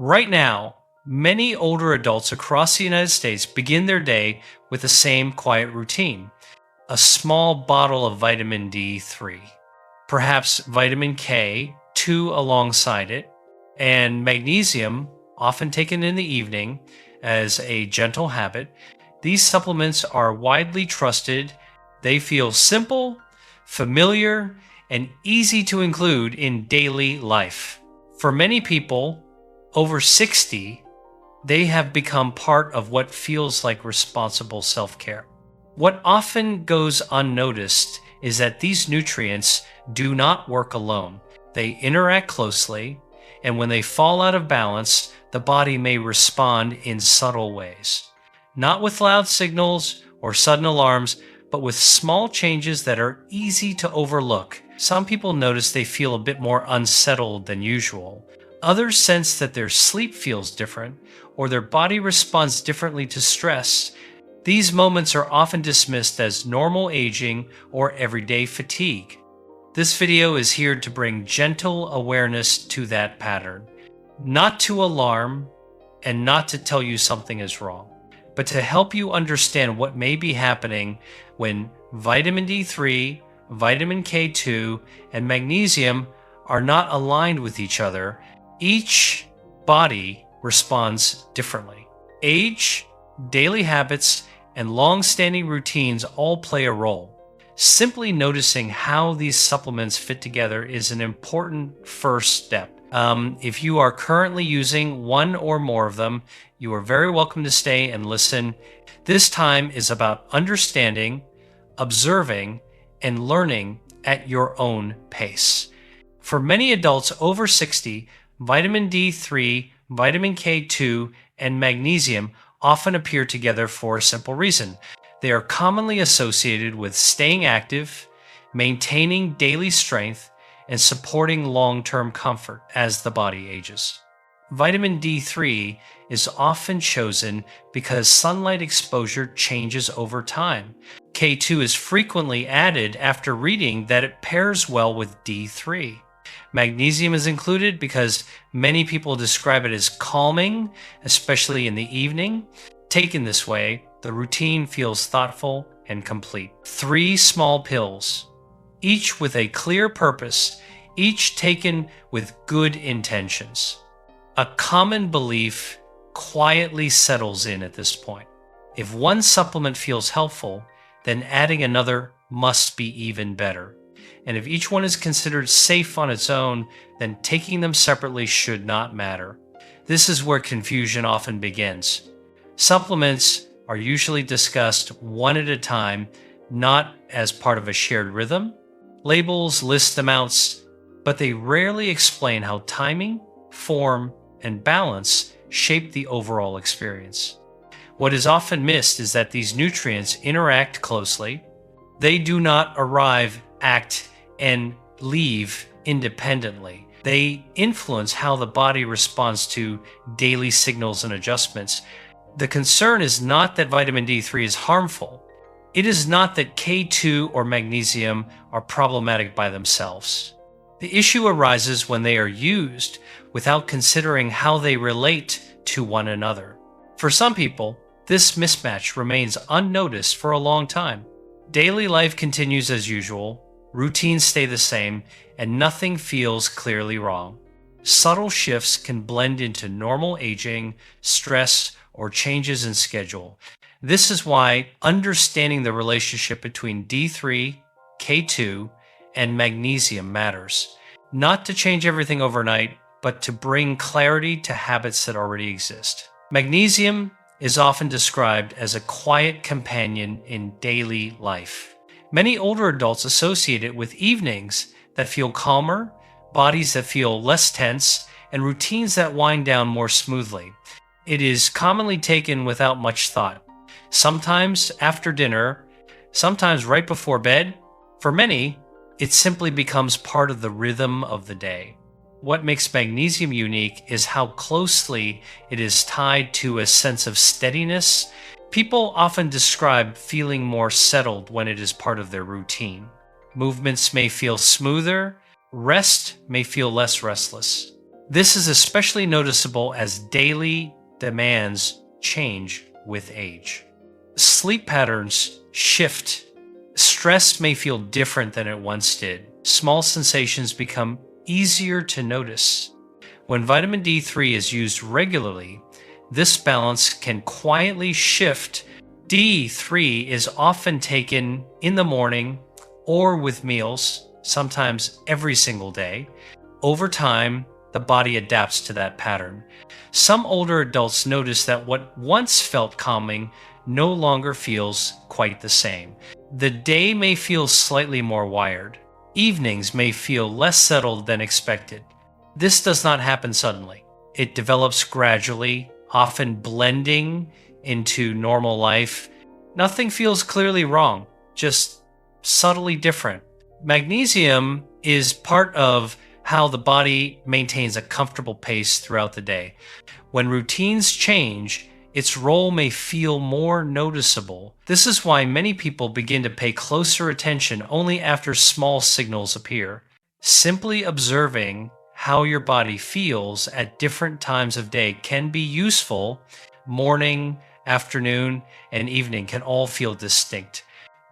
Right now, many older adults across the United States begin their day with the same quiet routine: a small bottle of vitamin D3, perhaps vitamin K2 alongside it, and magnesium, often taken in the evening as a gentle habit. These supplements are widely trusted. They feel simple, familiar, and easy to include in daily life. For many people over 60, they have become part of what feels like responsible self-care. What often goes unnoticed is that these nutrients do not work alone. They interact closely, and when they fall out of balance, the body may respond in subtle ways. Not with loud signals or sudden alarms, but with small changes that are easy to overlook. Some people notice they feel a bit more unsettled than usual. Others sense that their sleep feels different, or their body responds differently to stress. These moments are often dismissed as normal aging or everyday fatigue. This video is here to bring gentle awareness to that pattern, not to alarm and not to tell you something is wrong, but to help you understand what may be happening when vitamin D3, vitamin K2, and magnesium are not aligned with each other. Each body responds differently. Age, daily habits, and long-standing routines all play a role. Simply noticing how these supplements fit together is an important first step. If you are currently using one or more of them, you are very welcome to stay and listen. This time is about understanding, observing, and learning at your own pace. For many adults over 60, vitamin D3, vitamin K2, and magnesium often appear together for a simple reason. They are commonly associated with staying active, maintaining daily strength, and supporting long-term comfort as the body ages. Vitamin D3 is often chosen because sunlight exposure changes over time. K2 is frequently added after reading that it pairs well with D3. Magnesium is included because many people describe it as calming, especially in the evening. Taken this way, the routine feels thoughtful and complete. 3 small pills, each with a clear purpose, each taken with good intentions. A common belief quietly settles in at this point. If one supplement feels helpful, then adding another must be even better. And if each one is considered safe on its own, then taking them separately should not matter. This is where confusion often begins. Supplements are usually discussed one at a time, not as part of a shared rhythm. Labels list amounts, but they rarely explain how timing, form, and balance shape the overall experience. What is often missed is that these nutrients interact closely. They do not arrive, act, and leave independently. They influence how the body responds to daily signals and adjustments. The concern is not that vitamin D3 is harmful. It is not that K2 or magnesium are problematic by themselves. The issue arises when they are used without considering how they relate to one another. For some people, this mismatch remains unnoticed for a long time. Daily life continues as usual, routines stay the same, and nothing feels clearly wrong. Subtle shifts can blend into normal aging, stress, or changes in schedule. This is why understanding the relationship between D3, K2, and magnesium matters. Not to change everything overnight, but to bring clarity to habits that already exist. Magnesium is often described as a quiet companion in daily life. Many older adults associate it with evenings that feel calmer, bodies that feel less tense, and routines that wind down more smoothly. It is commonly taken without much thought. Sometimes after dinner, sometimes right before bed. For many, it simply becomes part of the rhythm of the day. What makes magnesium unique is how closely it is tied to a sense of steadiness. People often describe feeling more settled when it is part of their routine. Movements may feel smoother, rest may feel less restless. This is especially noticeable as daily demands change with age. Sleep patterns shift. Stress may feel different than it once did. Small sensations become easier to notice. When vitamin D3 is used regularly, this balance can quietly shift. D3 is often taken in the morning or with meals, sometimes every single day. Over time, the body adapts to that pattern. Some older adults notice that what once felt calming no longer feels quite the same. The day may feel slightly more wired. Evenings may feel less settled than expected. This does not happen suddenly. It develops gradually, often blending into normal life. Nothing feels clearly wrong, just subtly different. Magnesium is part of how the body maintains a comfortable pace throughout the day. When routines change, its role may feel more noticeable. This is why many people begin to pay closer attention only after small signals appear. Simply observing how your body feels at different times of day can be useful. Morning, afternoon, and evening can all feel distinct.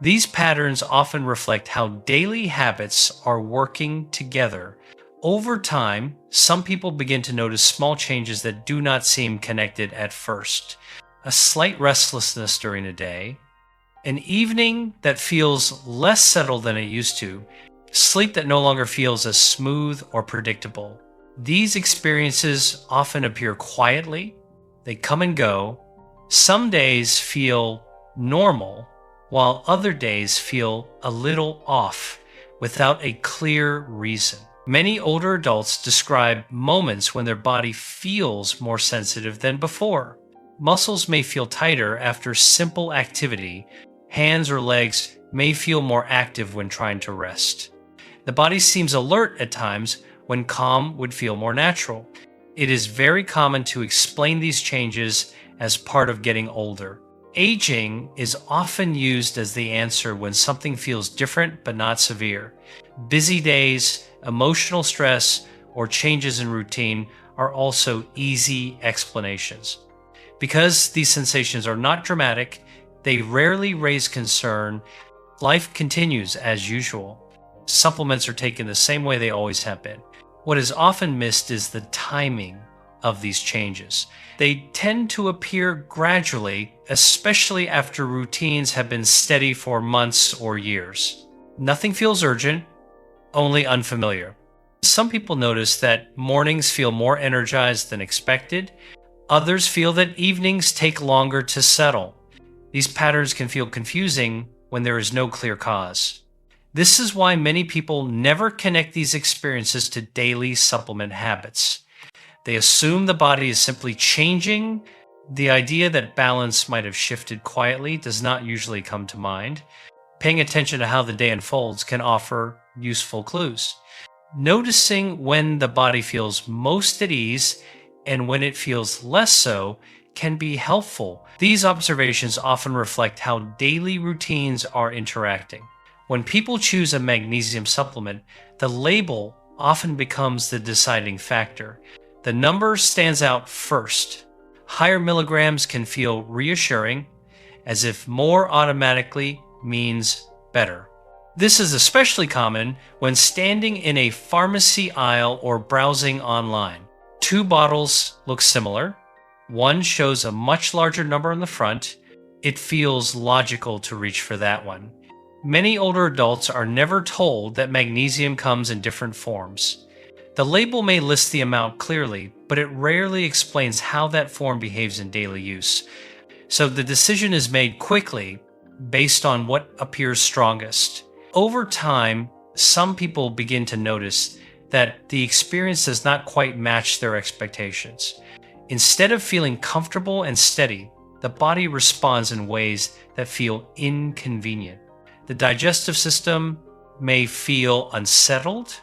These patterns often reflect how daily habits are working together. Over time, some people begin to notice small changes that do not seem connected at first. A slight restlessness during the day, an evening that feels less settled than it used to, sleep that no longer feels as smooth or predictable. These experiences often appear quietly, they come and go. Some days feel normal, while other days feel a little off without a clear reason. Many older adults describe moments when their body feels more sensitive than before. Muscles may feel tighter after simple activity. Hands or legs may feel more active when trying to rest. The body seems alert at times when calm would feel more natural. It is very common to explain these changes as part of getting older. Aging is often used as the answer when something feels different but not severe. Busy days, emotional stress, or changes in routine are also easy explanations. Because these sensations are not dramatic, they rarely raise concern. Life continues as usual. Supplements are taken the same way they always have been. What is often missed is the timing of these changes. They tend to appear gradually, especially after routines have been steady for months or years. Nothing feels urgent, only unfamiliar. Some people notice that mornings feel more energized than expected. Others feel that evenings take longer to settle. These patterns can feel confusing when there is no clear cause. This is why many people never connect these experiences to daily supplement habits. They assume the body is simply changing. The idea that balance might have shifted quietly does not usually come to mind. Paying attention to how the day unfolds can offer useful clues. Noticing when the body feels most at ease and when it feels less so can be helpful. These observations often reflect how daily routines are interacting. When people choose a magnesium supplement, the label often becomes the deciding factor. The number stands out first. Higher milligrams can feel reassuring, as if more automatically means better. This is especially common when standing in a pharmacy aisle or browsing online. Two bottles look similar. One shows a much larger number on the front. It feels logical to reach for that one. Many older adults are never told that magnesium comes in different forms. The label may list the amount clearly, but it rarely explains how that form behaves in daily use. So the decision is made quickly based on what appears strongest. Over time, some people begin to notice that the experience does not quite match their expectations. Instead of feeling comfortable and steady, the body responds in ways that feel inconvenient. The digestive system may feel unsettled.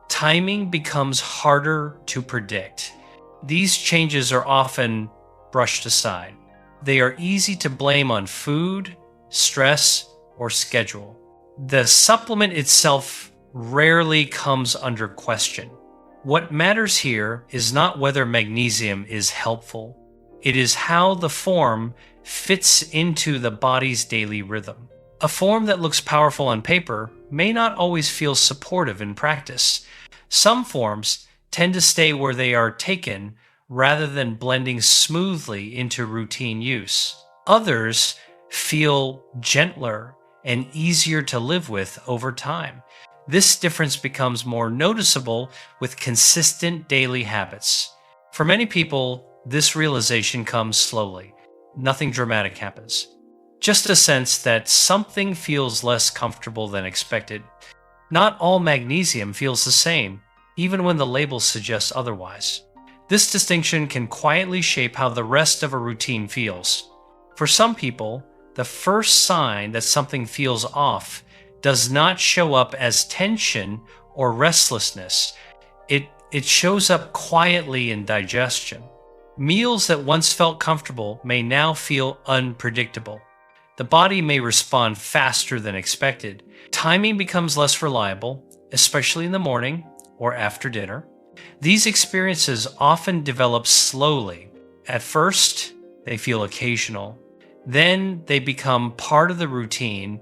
Timing becomes harder to predict. These changes are often brushed aside. They are easy to blame on food, stress, or schedule. The supplement itself rarely comes under question. What matters here is not whether magnesium is helpful, it is how the form fits into the body's daily rhythm. A form that looks powerful on paper may not always feel supportive in practice. Some forms tend to stay where they are taken rather than blending smoothly into routine use. Others feel gentler and easier to live with over time. This difference becomes more noticeable with consistent daily habits. For many people, this realization comes slowly. Nothing dramatic happens. Just a sense that something feels less comfortable than expected. Not all magnesium feels the same, even when the labels suggest otherwise. This distinction can quietly shape how the rest of a routine feels. For some people, the first sign that something feels off does not show up as tension or restlessness. It shows up quietly in digestion. Meals that once felt comfortable may now feel unpredictable. The body may respond faster than expected. Timing becomes less reliable, especially in the morning or after dinner. These experiences often develop slowly. At first, they feel occasional. Then they become part of the routine,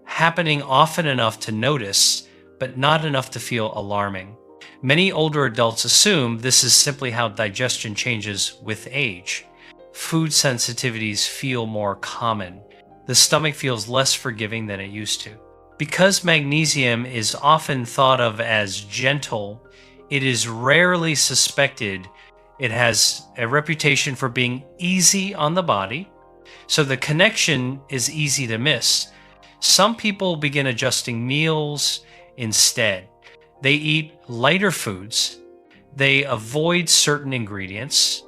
happening often enough to notice, but not enough to feel alarming. Many older adults assume this is simply how digestion changes with age. Food sensitivities feel more common. The stomach feels less forgiving than it used to. Because magnesium is often thought of as gentle, it is rarely suspected it has a reputation for being easy on the body, so the connection is easy to miss. Some people begin adjusting meals instead. They eat lighter foods. They avoid certain ingredients.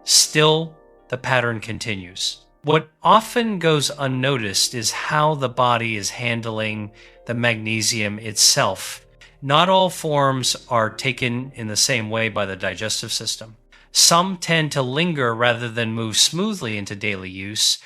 Still, the pattern continues. What often goes unnoticed is how the body is handling the magnesium itself. Not all forms are taken in the same way by the digestive system. Some tend to linger rather than move smoothly into daily use.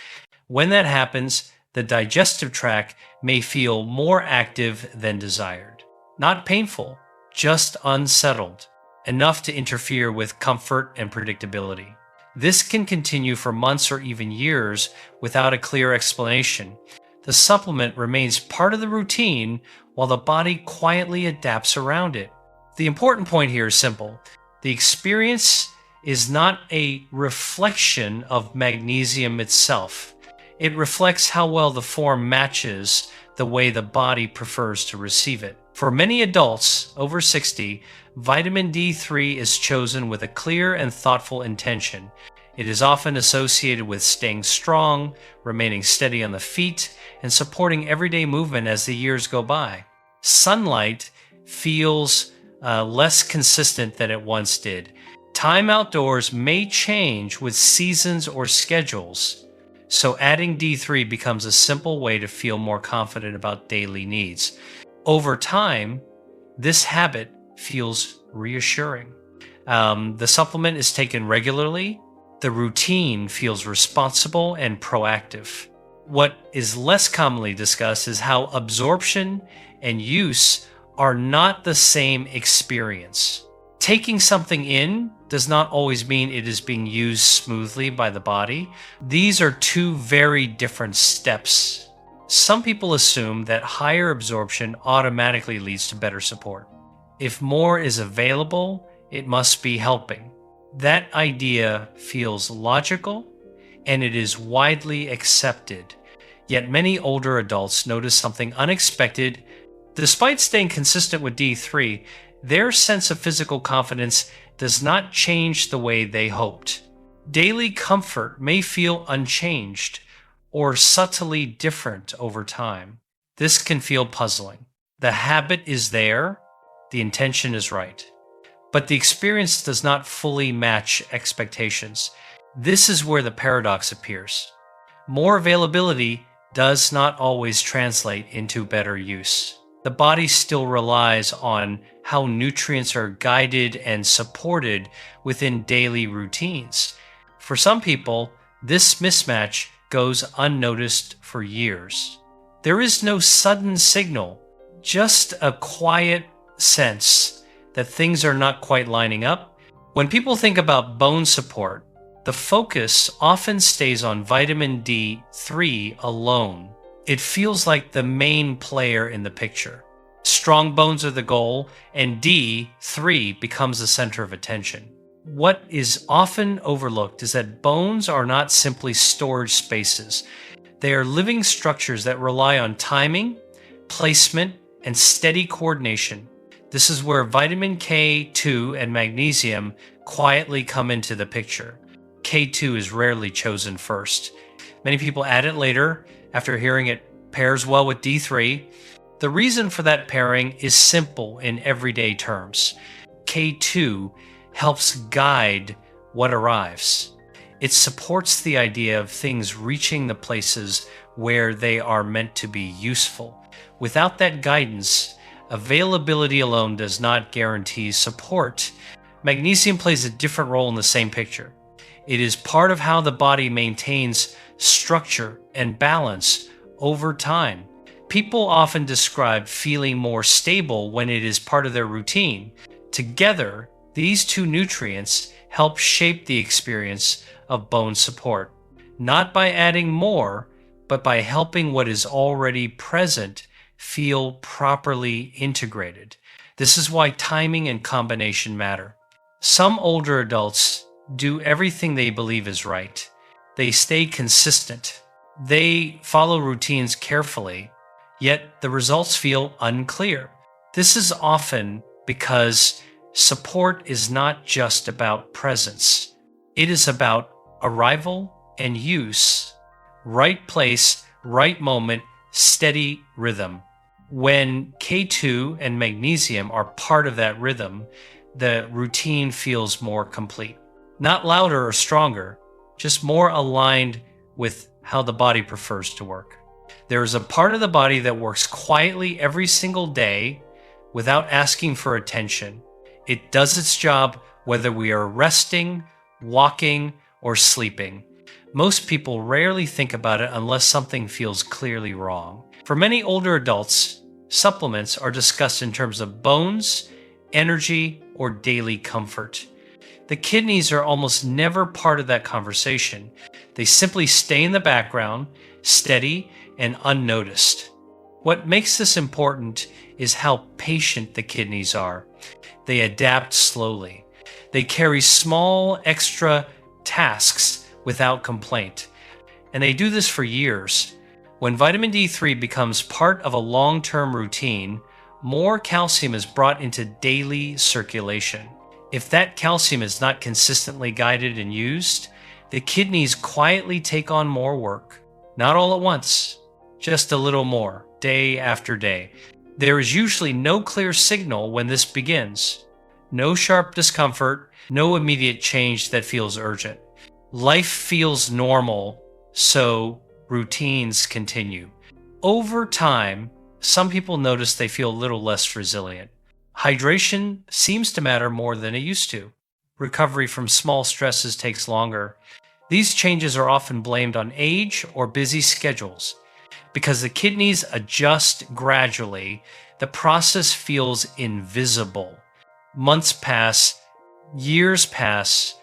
When that happens, the digestive tract may feel more active than desired. Not painful, just unsettled, enough to interfere with comfort and predictability. This can continue for months or even years without a clear explanation. The supplement remains part of the routine while the body quietly adapts around it. The important point here is simple. The experience is not a reflection of magnesium itself. It reflects how well the form matches the way the body prefers to receive it. For many adults over 60, vitamin D3 is chosen with a clear and thoughtful intention. It is often associated with staying strong, remaining steady on the feet, and supporting everyday movement as the years go by. Sunlight feels less consistent than it once did. Time outdoors may change with seasons or schedules, so adding D3 becomes a simple way to feel more confident about daily needs. Over time, this habit feels reassuring. The supplement is taken regularly. The routine feels responsible and proactive. What is less commonly discussed is how absorption and use are not the same experience. Taking something in does not always mean it is being used smoothly by the body. These are two very different steps. Some people assume that higher absorption automatically leads to better support. If more is available, it must be helping. That idea feels logical, and it is widely accepted. Yet many older adults notice something unexpected. Despite staying consistent with D3, their sense of physical confidence does not change the way they hoped. Daily comfort may feel unchanged or subtly different over time. This can feel puzzling. The habit is there, the intention is right, but the experience does not fully match expectations. This is where the paradox appears. More availability does not always translate into better use. The body still relies on how nutrients are guided and supported within daily routines. For some people, this mismatch goes unnoticed for years. There is no sudden signal, just a quiet sense that things are not quite lining up. When people think about bone support, the focus often stays on vitamin D3 alone. It feels like the main player in the picture. Strong bones are the goal, and D3 becomes the center of attention. What is often overlooked is that bones are not simply storage spaces. They are living structures that rely on timing, placement, and steady coordination. This is where vitamin K2 and magnesium quietly come into the picture. K2 is rarely chosen first. Many people add it later after hearing it pairs well with D3. The reason for that pairing is simple in everyday terms. K2 helps guide what arrives. It supports the idea of things reaching the places where they are meant to be useful. Without that guidance, availability alone does not guarantee support. Magnesium plays a different role in the same picture. It is part of how the body maintains structure and balance over time. People often describe feeling more stable when it is part of their routine. Together, these two nutrients help shape the experience of bone support, not by adding more, but by helping what is already present feel properly integrated. This is why timing and combination matter. Some older adults do everything they believe is right. They stay consistent. They follow routines carefully, yet the results feel unclear. This is often because support is not just about presence. It is about arrival and use, right place, right moment, steady rhythm. When K2 and magnesium are part of that rhythm, the routine feels more complete. Not louder or stronger, just more aligned with how the body prefers to work. There is a part of the body that works quietly every single day without asking for attention. It does its job whether we are resting, walking, or sleeping. Most people rarely think about it unless something feels clearly wrong. For many older adults, supplements are discussed in terms of bones, energy, or daily comfort. The kidneys are almost never part of that conversation. They simply stay in the background, steady and unnoticed. What makes this important is how patient the kidneys are. They adapt slowly. They carry small extra tasks without complaint. And they do this for years. When vitamin D3 becomes part of a long-term routine, more calcium is brought into daily circulation. If that calcium is not consistently guided and used, the kidneys quietly take on more work. Not all at once, just a little more, day after day. There is usually no clear signal when this begins. No sharp discomfort, no immediate change that feels urgent. Life feels normal, so routines continue. Over time, some people notice they feel a little less resilient. Hydration seems to matter more than it used to. Recovery from small stresses takes longer. These changes are often blamed on age or busy schedules. Because the kidneys adjust gradually, the process feels invisible. Months pass, years pass,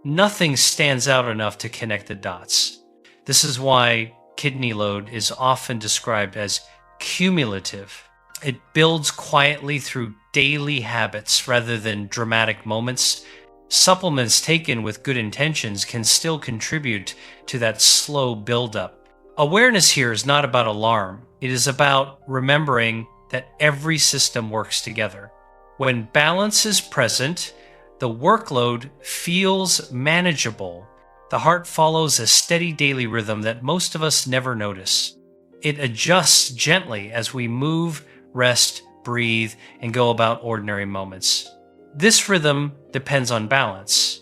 nothing stands out enough to connect the dots. This is why kidney load is often described as cumulative. It builds quietly through daily habits rather than dramatic moments. Supplements taken with good intentions can still contribute to that slow buildup. Awareness here is not about alarm. It is about remembering that every system works together. When balance is present, the workload feels manageable. The heart follows a steady daily rhythm that most of us never notice. It adjusts gently as we move, rest, breathe, and go about ordinary moments. This rhythm depends on balance,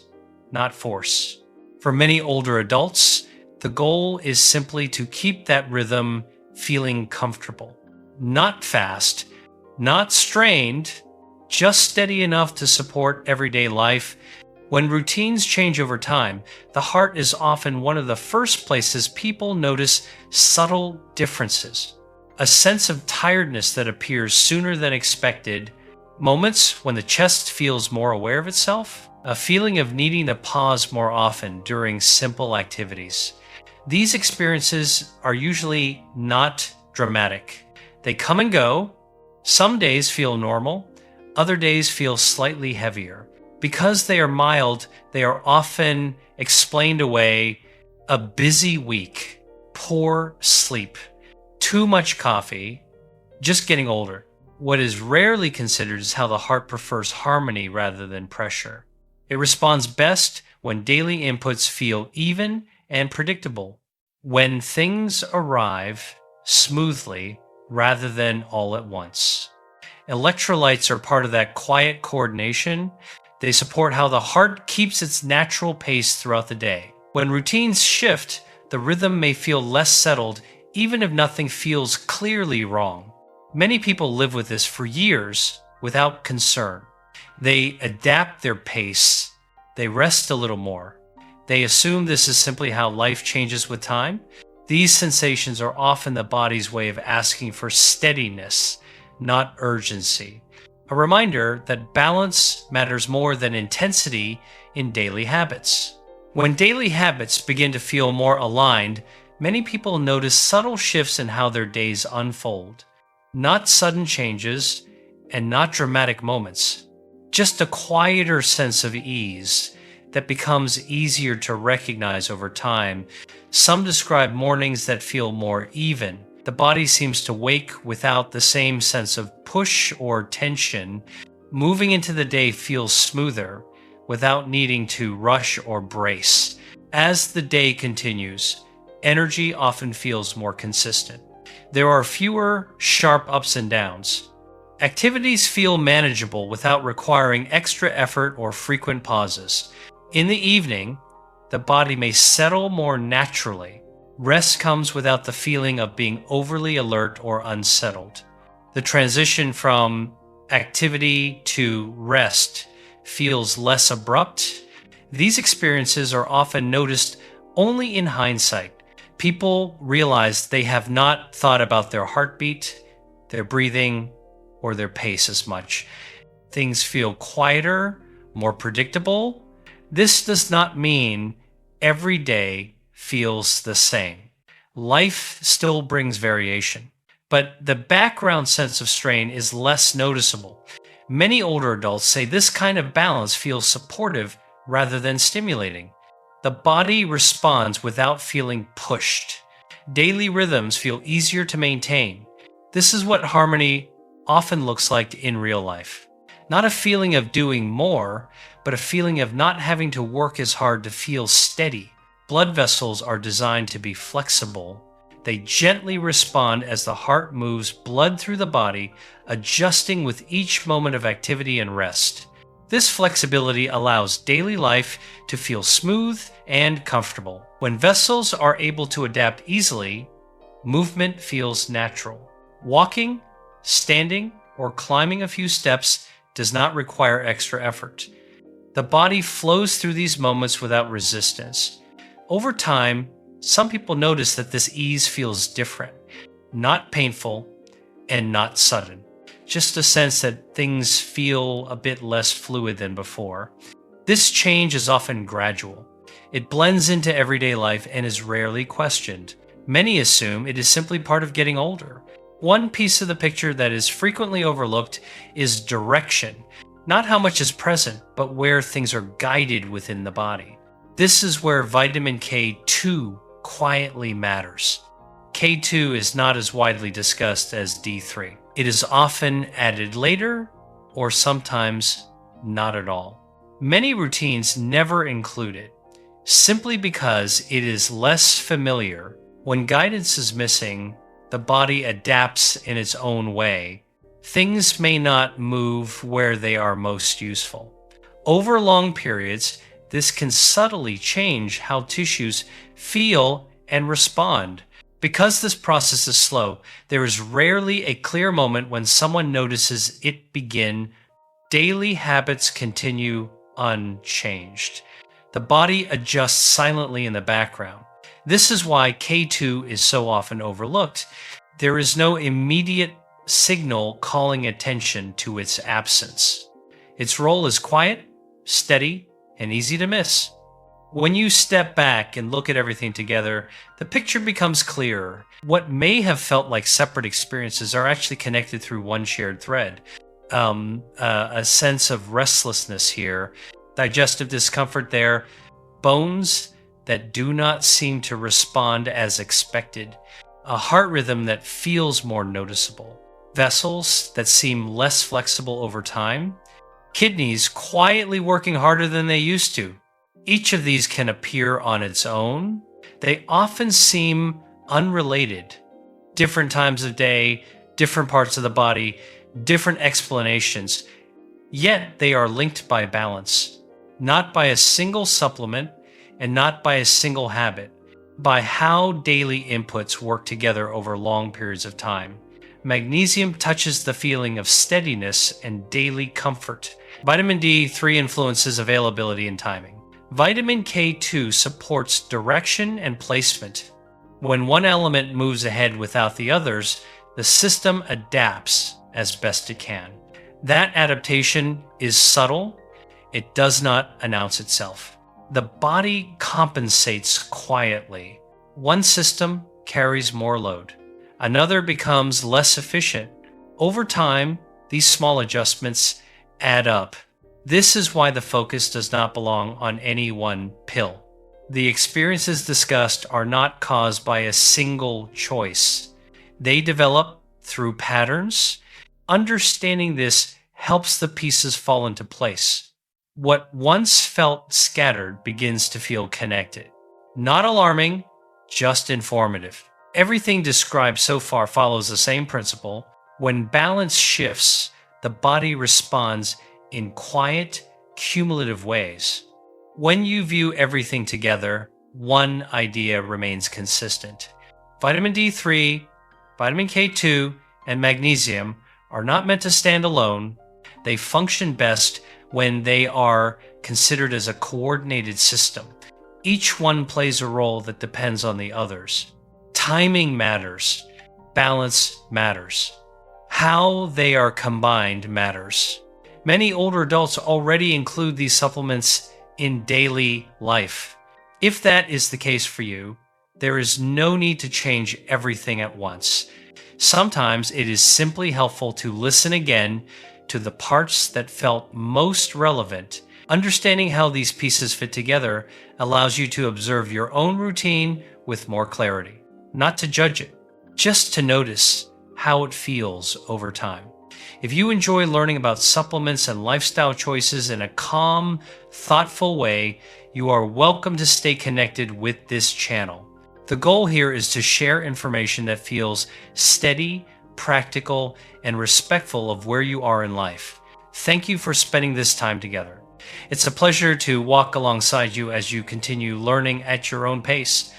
not force. For many older adults, the goal is simply to keep that rhythm feeling comfortable. Not fast, not strained, just steady enough to support everyday life. When routines change over time, the heart is often one of the first places people notice subtle differences. A sense of tiredness that appears sooner than expected, Moments when the chest feels more aware of itself, a feeling of needing to pause more often during simple activities. These experiences are usually not dramatic. They come and go. Some days feel normal, other days feel slightly heavier. Because they are mild, they are often explained away: a busy week, poor sleep, too much coffee, just getting older. What is rarely considered is how the heart prefers harmony rather than pressure. It responds best when daily inputs feel even and predictable, when things arrive smoothly rather than all at once. Electrolytes are part of that quiet coordination. They support how the heart keeps its natural pace throughout the day. When routines shift, the rhythm may feel less settled, even if nothing feels clearly wrong. Many people live with this for years without concern. They adapt their pace. They rest a little more. They assume this is simply how life changes with time. These sensations are often the body's way of asking for steadiness, not urgency. A reminder that balance matters more than intensity in daily habits. When daily habits begin to feel more aligned, many people notice subtle shifts in how their days unfold. Not sudden changes and not dramatic moments, just a quieter sense of ease that becomes easier to recognize over time. Some describe mornings that feel more even. The body seems to wake without the same sense of push or tension. Moving into the day feels smoother without needing to rush or brace. As the day continues, energy often feels more consistent. There are fewer sharp ups and downs. Activities feel manageable without requiring extra effort or frequent pauses. In the evening, the body may settle more naturally. Rest comes without the feeling of being overly alert or unsettled. The transition from activity to rest feels less abrupt. These experiences are often noticed only in hindsight. People realize they have not thought about their heartbeat, their breathing, or their pace as much. Things feel quieter, more predictable. This does not mean every day feels the same. Life still brings variation, but the background sense of strain is less noticeable. Many older adults say this kind of balance feels supportive rather than stimulating. The body responds without feeling pushed. Daily rhythms feel easier to maintain. This is what harmony often looks like in real life. Not a feeling of doing more, but a feeling of not having to work as hard to feel steady. Blood vessels are designed to be flexible. They gently respond as the heart moves blood through the body, adjusting with each moment of activity and rest. This flexibility allows daily life to feel smooth and comfortable. When vessels are able to adapt easily, movement feels natural. Walking, standing, or climbing a few steps does not require extra effort. The body flows through these moments without resistance. Over time, some people notice that this ease feels different, not painful, and not sudden. Just a sense that things feel a bit less fluid than before. This change is often gradual. It blends into everyday life and is rarely questioned. Many assume it is simply part of getting older. One piece of the picture that is frequently overlooked is direction. Not how much is present, but where things are guided within the body. This is where vitamin K2 quietly matters. K2 is not as widely discussed as D3. It is often added later or sometimes not at all. Many routines never include it, simply because it is less familiar. When guidance is missing, the body adapts in its own way. Things may not move where they are most useful. Over long periods, this can subtly change how tissues feel and respond. Because this process is slow, there is rarely a clear moment when someone notices it begin. Daily habits continue unchanged. The body adjusts silently in the background. This is why K2 is so often overlooked. There is no immediate signal calling attention to its absence. Its role is quiet, steady, and easy to miss. When you step back and look at everything together, the picture becomes clearer. What may have felt like separate experiences are actually connected through one shared thread. A sense of restlessness here, digestive discomfort there, bones that do not seem to respond as expected, a heart rhythm that feels more noticeable, vessels that seem less flexible over time, kidneys quietly working harder than they used to. Each of these can appear on its own. They often seem unrelated. Different times of day, different parts of the body, different explanations. Yet they are linked by balance, not by a single supplement and not by a single habit, by how daily inputs work together over long periods of time. Magnesium touches the feeling of steadiness and daily comfort. Vitamin D3 influences availability and timing. Vitamin K2 supports direction and placement. When one element moves ahead without the others, the system adapts as best it can. That adaptation is subtle. It does not announce itself. The body compensates quietly. One system carries more load. Another becomes less efficient. Over time, these small adjustments add up. This is why the focus does not belong on any one pill. The experiences discussed are not caused by a single choice. They develop through patterns. Understanding this helps the pieces fall into place. What once felt scattered begins to feel connected. Not alarming, just informative. Everything described so far follows the same principle. When balance shifts, the body responds in quiet, cumulative ways. When you view everything together, one idea remains consistent. Vitamin D3, vitamin K2, and magnesium are not meant to stand alone. They function best when they are considered as a coordinated system. Each one plays a role that depends on the others. Timing matters. Balance matters. How they are combined matters. Many older adults already include these supplements in daily life. If that is the case for you, there is no need to change everything at once. Sometimes it is simply helpful to listen again to the parts that felt most relevant. Understanding how these pieces fit together allows you to observe your own routine with more clarity. Not to judge it, just to notice how it feels over time. If you enjoy learning about supplements and lifestyle choices in a calm, thoughtful way, you are welcome to stay connected with this channel. The goal here is to share information that feels steady, practical, and respectful of where you are in life. Thank you for spending this time together. It's a pleasure to walk alongside you as you continue learning at your own pace.